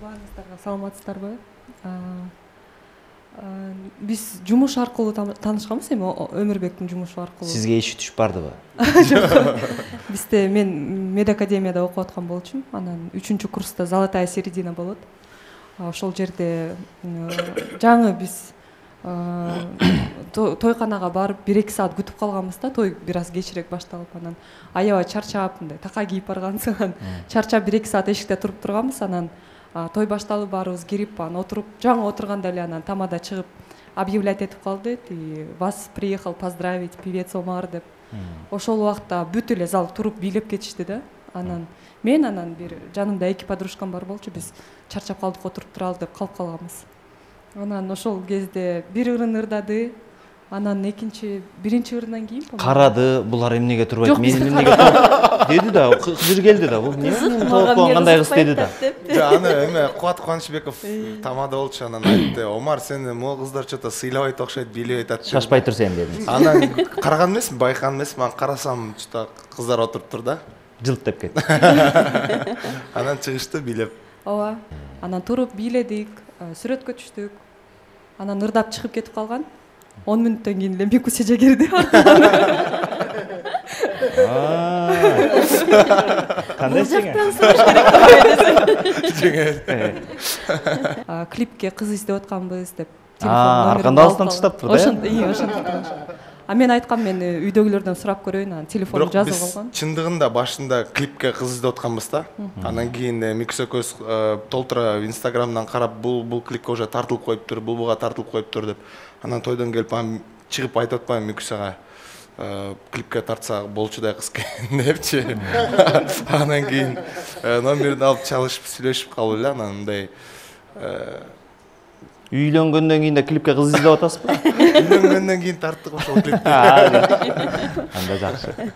Баарыңыздарга саламатсыздарбы? Биз жумуш аркылуу таанышканбыз эми Өмүрбектин жумушу аркылуу. Сизге иши түшүп бардыбы? Бизде мен медакадемияда окуп аткан болчумун. Анан 3-курста золотая середина болот. Ошол жерде жаңы биз тойканага барып 1-2 саат күтүп калганбыз да, той бир аз кечирээк башталып, анан аябай чарчап, мындай така кийип барганбыз, анан чарчап 1-2 саат эшикте туруп турганбыз, анан той башталып баарыбыз кирип, анан отуруп, жаңы отурганда эле анан тамада чыгып объявлять этип калды, вас приехал поздравить певец Омар деп. Ошол убакта бүт эле зал туруп бийлеп кетишти да. Анан бир жанымда 2 подружкам бар болчу, биз чарчап калдык, отуруп туралы деп калып калганбыз. Анан ошол кезде бир ырын ырдады, анан биринчи ырынан кийин карады, булар эмнеге турбайт, мен эмнеге турбайт деди да, кызыр келди да, бул эмне толуп кандай кыз деди да. Аны эме Кубат Кубанычбеков тамада болчу, анан айтты: "Омар, сени могу кыздар чото сыйлабайт окшойт, бийлебейт атат." Шашпай тур сен дедиңиз. Анан караган эмесмин, байкаган эмесмин, анан карасам чото кыздар отуруп тур да. Жылт деп кетти. Анан чыгышты бийлеп. Ооба. Анан туруп бийледик, сүрөткө түштүк. Анан ырдап чыгып кетип калган. 10 мүнөттөн кийин эле Микус эже кирди. Кандай сеңе? Клипке кыз издеп атканбыз деп арканда алыстан таштаптыр да. Ошондо. Мен айткам, мен үйдөгүлөрдөн сурап көрөйүн, анан телефонду жазып алган. Чындыгында башында клипке кыз издеп атканбыз да. Анан кийин Микус экөөбүз толтура Инстаграмдан карап, бул клипке уже тартылып коюптур, бул буга тартылып коюптур деп. Анан тойдон келип чыгып айтып атпаймынбы Микус ага, клипке тартса болчудай кыз экен депчи. Анан кийин номерин алып чалышып сүйлөшүп калып эле, анан мындай Үйлөнгөндөн кийин да клипке кыз издеп атасызбы? Үйлөнгөндөн кийин тарттык ошол клипти. Анда жакшы.